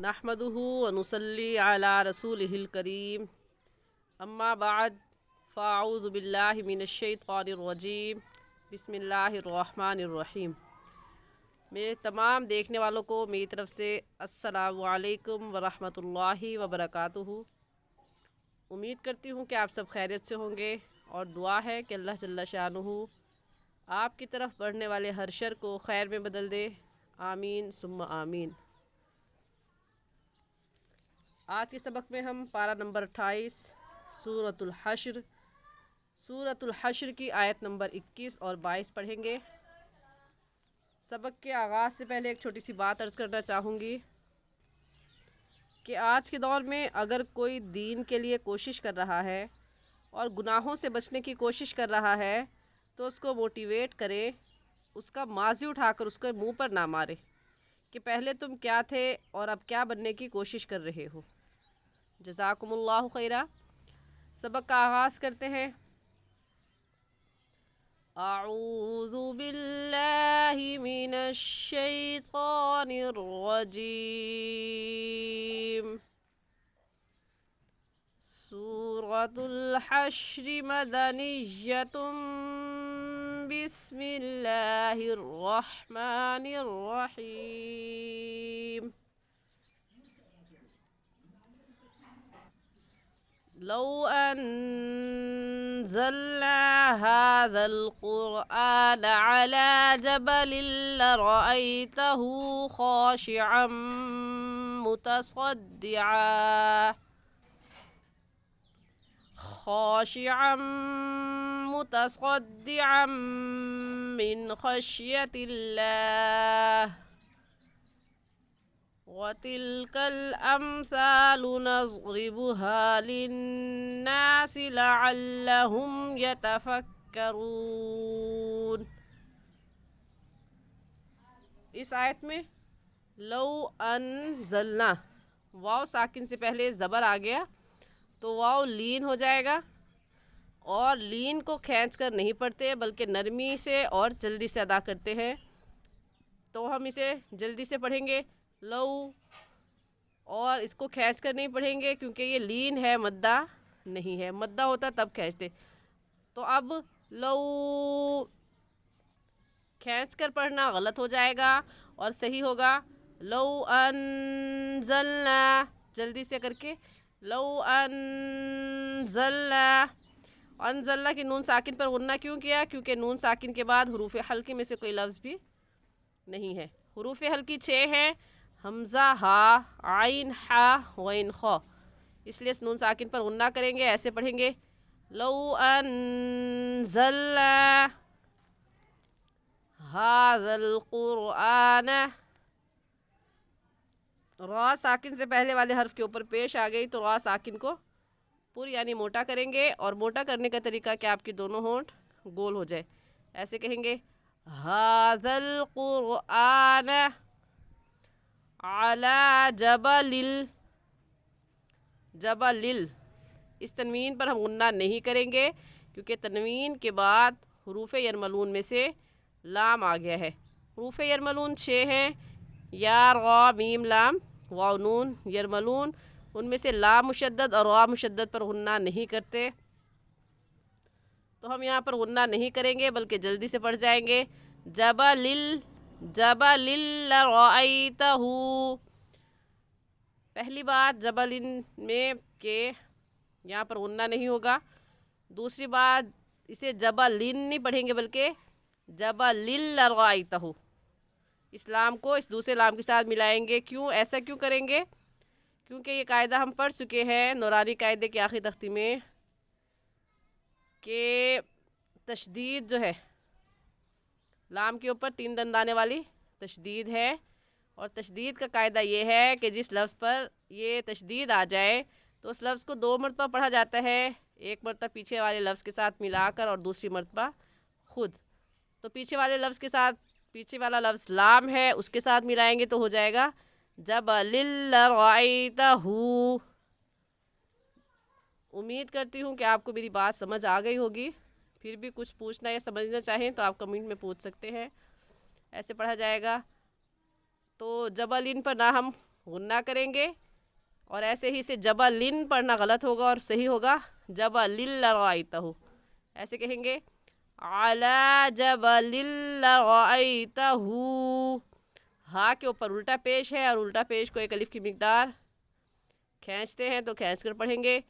नहमदुहु व नुसल्ली अला रसूलिहिल करीम अम्मा बाद फ़ाऊज़ु बिल्लाहि मिनश्शैतानिर्रजीम बिस्मिल्लाहिर्रहमानिर्रहीम। मेरे तमाम देखने वालों को मेरी तरफ़ से अस्सलामु अलैकुम व रहमतुल्लाहि व बरकातुहू। उम्मीद करती हूँ कि आप सब खैरियत से होंगे और दुआ है कि अल्लाह जल्ला शानुहु आपकी तरफ बढ़ने वाले हर शर को खैर में बदल दे। आमीन सुम्मा आमीन। आज के सबक में हम पारा नंबर 28 सूरतुल हश्र की आयत नंबर 21 और 22 पढ़ेंगे। सबक के आगाज़ से पहले एक छोटी सी बात अर्ज़ करना चाहूँगी कि आज के दौर में अगर कोई दीन के लिए कोशिश कर रहा है और गुनाहों से बचने की कोशिश कर रहा है तो उसको मोटिवेट करें, उसका माज़ी उठाकर उसके मुंह पर ना मारे कि पहले तुम क्या थे और अब क्या बनने की कोशिश कर रहे हो। जज़ाकुमुल्लाहु खैरा। सबक का आगाज़ करते हैं। अऊज़ु बिल्लाहि मिनश शैतानिर रजीम। सूरतुल हश्र मदनिय्यतुम बिस्मिल्लाहिर रहमानिर रहीम। लौ अन्ज़लना हाज़ल क़ुरआन अला जबलिन लरअयतहु ख़ाशिअम मुतसद्दिअम मिन ख़श्यतिल्लाह वतिलकल अम्सालु नज़रिबुहा लिन्नासि लअल्लहुम यतफक्करून। इस आयत में लौ अनज़लना, वाव साकिन से पहले ज़बर आ गया तो वाव लीन हो जाएगा और लीन को खींच कर नहीं पढ़ते बल्कि नरमी से और जल्दी से अदा करते हैं। तो हम इसे जल्दी से पढ़ेंगे लौ, और इसको खींच कर नहीं पढ़ेंगे क्योंकि ये लीन है, मद्दा नहीं है। मद्दा होता तब खींचते। तो अब लौ खींच कर पढ़ना गलत हो जाएगा और सही होगा लौ अनज़लना, जल्दी से करके लौ अनज़लना। अनज़लना की नून साकिन पर गुन्ना क्यों किया? क्योंकि नून साकिन के बाद हुरूफ हल्की में से कोई लफ्ज़ भी नहीं है। हुरूफ हल्की 6 हैं, हमज़ा, हा, आइन, हा, गैन, ख। इसलिए इस नून साकिन पर गुन्ना करेंगे। ऐसे पढ़ेंगे लौ अनज़लना हाज़ल क़ुरआन। रा साकिन से पहले वाले हर्फ के ऊपर पेश आ गई तो रा साकिन को पूरी यानी मोटा करेंगे। और मोटा करने का तरीका कि आपके दोनों होंठ गोल हो जाए। ऐसे कहेंगे हाज़ल क़ुरआन अला जबलिल। इस तनवीन पर हम गुन्ना नहीं करेंगे क्योंकि तनवीन के बाद हुरूफ यरमलून में से लाम आ गया है। हुरूफ यरमलून 6 हैं, या, रा, मीम, लाम, वाव, नून, यरमलून। उनमें से लाम मुशद्दद और रा मुशद्दद पर गुन्ना नहीं करते। तो हम यहाँ पर गुन्ना नहीं करेंगे बल्कि जल्दी से पढ़ जाएंगे जबलिल लरअयतहु। पहली बात जबलिन में के यहाँ पर गुन्ना नहीं होगा। दूसरी बात इसे जबलिन नहीं पढ़ेंगे बल्कि जबलिल लरअयतहु। इस लाम को इस दूसरे लाम के साथ मिलाएंगे। क्यों ऐसा क्यों करेंगे? क्योंकि ये कायदा हम पढ़ चुके हैं नूरानी कायदे की आखिरी तख्ती में कि तशदीद जो है लाम के ऊपर 3 दंदाने वाली तशदीद है। और तशदीद का कायदा ये है कि जिस लफ्ज़ पर ये तशदीद आ जाए तो उस लफ्ज़ को 2 मरतबा पढ़ा जाता है। एक मरतबा पीछे वाले लफ्ज़ के साथ मिलाकर और दूसरी मरतबा ख़ुद। तो पीछे वाले लफ्ज़ के साथ, पीछे वाला लफ्ज़ लाम है उसके साथ मिलाएंगे तो हो जाएगा जबलिल लरअयतहु। उम्मीद करती हूँ कि आपको मेरी बात समझ आ गई होगी। फिर भी कुछ पूछना या समझना चाहें तो आप कमेंट में पूछ सकते हैं। ऐसे पढ़ा जाएगा। तो जबलिन पर ना हम غنہ کریں گے، اور ایسے ہی اسے جبلن پڑھنا غلط ہوگا اور صحیح ہوگا جبل لرأیتہ. ایسے کہیں گے علی جبل لرأیتہ. ہاں کے اوپر الٹا پیش ہے، اور الٹا پیش کو ایک الف کی مقدار کھینچتے ہیں تو کھینچ کر پڑھیں گے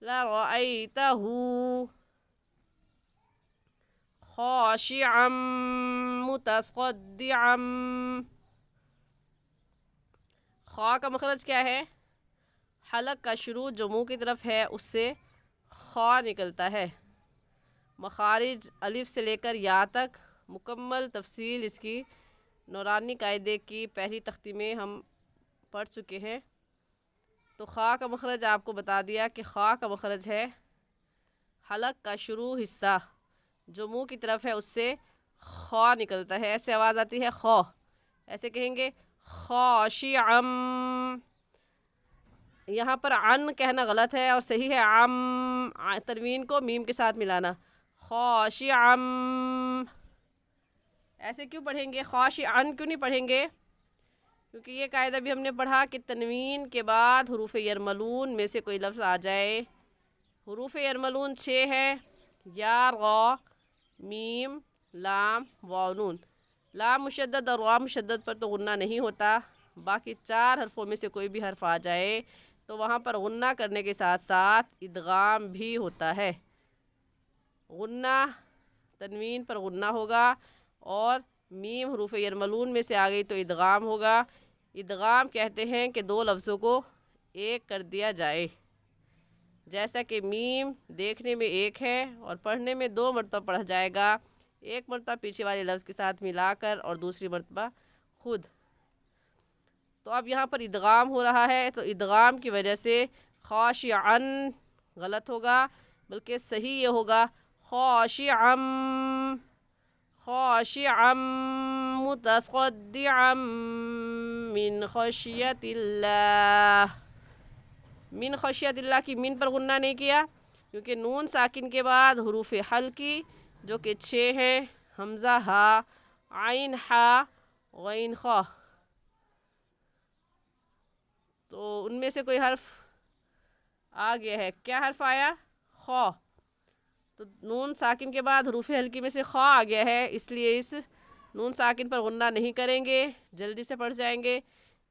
لرأیتہ خاشعا متصدعا. خا کا مخرج کیا ہے؟ حلق کا شروع جو منہ کی طرف ہے اس سے خا نکلتا ہے. مخارج الف سے لے کر یا تک مکمل تفصیل اس کی نورانی قاعدے کی پہلی تختی میں ہم پڑھ چکے ہیں. تو خا کا مخرج آپ کو بتا دیا کہ خا کا مخرج ہے حلق کا شروع حصہ جو منہ کی طرف ہے اس سے خا نکلتا ہے. ایسے آواز آتی ہے خا. ایسے کہیں گے خاشعا. یہاں پر عن کہنا غلط ہے اور صحیح ہے عم. تنوین کو میم کے ساتھ ملانا. خاشعا. ایسے کیوں پڑھیں گے؟ خاشعا کیوں نہیں پڑھیں گے؟ کیونکہ یہ قاعدہ بھی ہم نے پڑھا کہ تنوین کے بعد حروف یرملون میں سے کوئی لفظ آ جائے. حروف یرملون 6 ہے: یا، غا، میم، لام، واو، نون. لام مشدد اور واو مشدد پر تو غنہ نہیں ہوتا. باقی 4 حرفوں میں سے کوئی بھی حرف آ جائے تو وہاں پر غنہ کرنے کے ساتھ ساتھ ادغام بھی ہوتا ہے. غنہ تنوین پر غنہ ہوگا، اور میم حروف یرملون میں سے آ گئی تو ادغام ہوگا. ادغام کہتے ہیں کہ 2 لفظوں کو ایک کر دیا جائے. جیسا کہ میم دیکھنے میں ایک ہے اور پڑھنے میں 2 مرتبہ پڑھا جائے گا، ایک مرتبہ پیچھے والے لفظ کے ساتھ ملا کر اور دوسری مرتبہ خود. تو اب یہاں پر ادغام ہو رہا ہے تو ادغام کی وجہ سے خاشعا غلط ہوگا، بلکہ صحیح یہ ہوگا خاشعا خاشعا متصدعا من خشیت اللہ. من خشیت اللہ کی من پر غنہ نہیں کیا کیونکہ نون ساکن کے بعد حروف حلقی جو کہ 6 ہیں: حمزہ، ہا، عین، حا، غین، خا. تو ان میں سے کوئی حرف آ گیا ہے. کیا حرف آیا؟ خا. تو نون ساکن کے بعد حروف حلقی میں سے خا آ گیا ہے، اس لیے اس نون ساکن پر غنہ نہیں کریں گے، جلدی سے پڑھ جائیں گے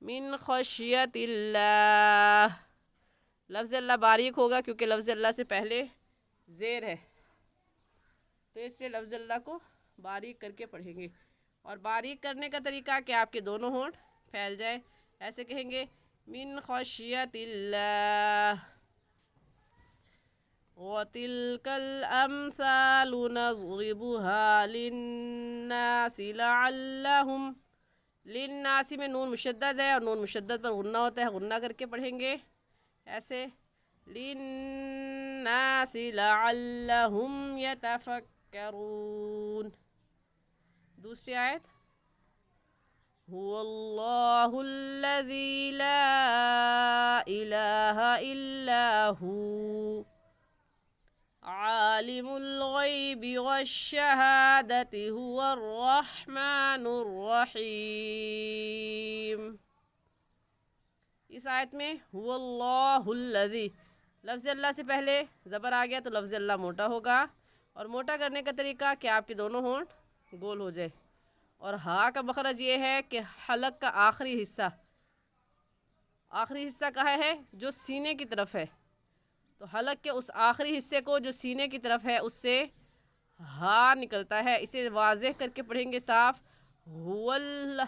من خشیت اللہ. لفظ اللہ باریک ہوگا کیونکہ لفظ اللہ سے پہلے زیر ہے، تو اس لیے لفظ اللہ کو باریک کر کے پڑھیں گے. اور باریک کرنے کا طریقہ کہ آپ کے دونوں ہونٹ پھیل جائیں. ایسے کہیں گے من خشیت اللہ. وَتِلْكَ الْأَمْثَالُ نَضْرِبُهَا لِلنَّاسِ لَعَلَّهُمْ. للناس میں نون مشدد ہے اور نون مشدد پر غنہ ہوتا ہے، غنہ کر کے پڑھیں گے ایسے للناس لعلهم يتفکرون. دوسری آیت هو اللہ الذی لا الہ الا هو عالم الغیب والشہادۃ هو الرحمن الرحیم. اس آیت میں هو اللہ الذی، لفظ اللہ سے پہلے زبر آ گیا تو لفظ اللہ موٹا ہوگا، اور موٹا کرنے کا طریقہ کہ آپ کے دونوں ہونٹ گول ہو جائے. اور ہا کا مخرج یہ ہے کہ حلق کا آخری حصہ کہاں ہے؟ جو سینے کی طرف ہے. تو حلق کے اس آخری حصے کو جو سینے کی طرف ہے اس سے ہا نکلتا ہے. اسے واضح کر کے پڑھیں گے صاف هو اللہ.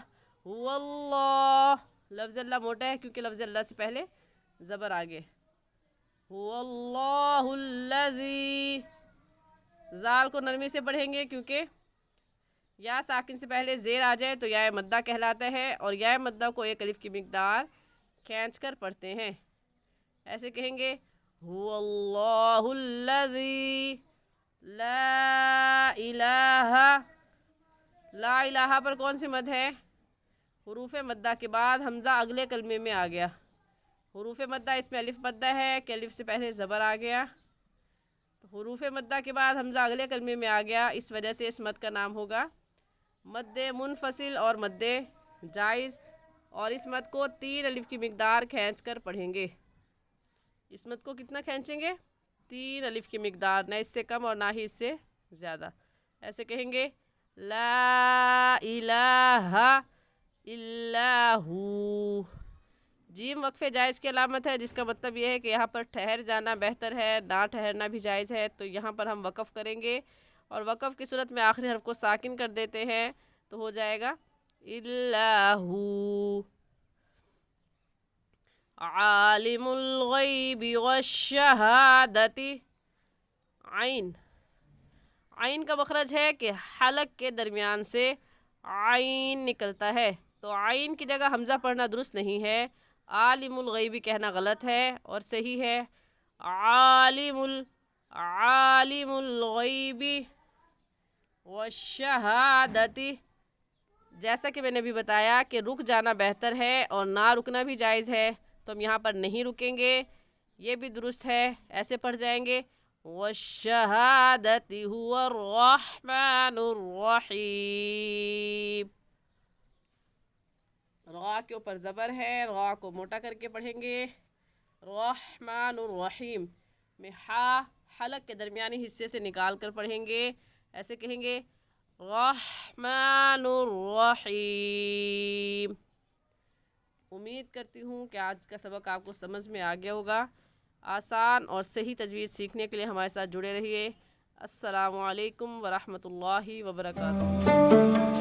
لفظ اللہ موٹا ہے کیونکہ لفظ اللہ سے پہلے زبر آگے. هو اللہ الذی. زال کو نرمی سے پڑھیں گے کیونکہ یا ساکن سے پہلے زیر آ جائے تو یا مدہ کہلاتا ہے، اور یا مدہ کو ایک الف کی مقدار کھینچ کر پڑھتے ہیں. ایسے کہیں گے هو اللہ الذی لا الہ. لا الہ پر کون سی مد ہے؟ حروف مدہ کے بعد حمزہ اگلے کلمے میں آ گیا. حروف مدہ اس میں الف مدہ ہے کہ الف سے پہلے زبر آ گیا، تو حروف مدہ کے بعد حمزہ اگلے کلمے میں آ گیا، اس وجہ سے اس مد کا نام ہوگا مد منفصل اور مد جائز. और इस मद को 3 अलिफ की मिकदार खींच कर पढ़ेंगे। इस मद को कितना खींचेंगे? 3 अलिफ की मिकदार, ना इससे कम और ना ही इससे ज़्यादा। ऐसे कहेंगे ला इलाहा इल्लाहू। जीम वक्फे जायज़ की अलामत है, जिसका मतलब ये है कि यहाँ पर ठहर जाना बेहतर है, ना ठहरना भी जायज़ है। तो यहाँ पर हम वक़फ़ करेंगे और वक़फ़ की सूरत में आखिरी हर्फ को साकिन कर देते हैं, तो हो जाएगा इल्लाहू। आलिमुल गैबि वश्शहादति। आइन, आइन का मखरज है कि हलक के दरमियान से आइन निकलता है, तो आइन की जगह हमज़ा पढ़ना दुरुस्त नहीं है। आलिमुल गैबी कहना गलत है और सही है आलिमुल गैबी वश्शहादति। जैसा कि मैंने अभी बताया कि रुक जाना बेहतर है और ना रुकना भी जायज़ है, तो हम यहाँ पर नहीं रुकेंगे, ये भी दुरुस्त है। ऐसे पढ़ जाएंगे वश्शहादति हुवर रहमानुर रहीम। रा के ऊपर ज़बर है, रा को मोटा करके पढ़ेंगे। रहमानुर रहीम में हलक के दरमियानी हिस्से से निकाल कर पढ़ेंगे। ऐसे कहेंगे रहमानुर रहीम। उम्मीद करती हूँ कि आज का सबक आपको समझ में आ गया होगा। आसान और सही तजवीज़ सीखने के लिए हमारे साथ जुड़े रहिए। अस्सलामु अलैकुम वरहमतुल्लाहि वबरकातुहू।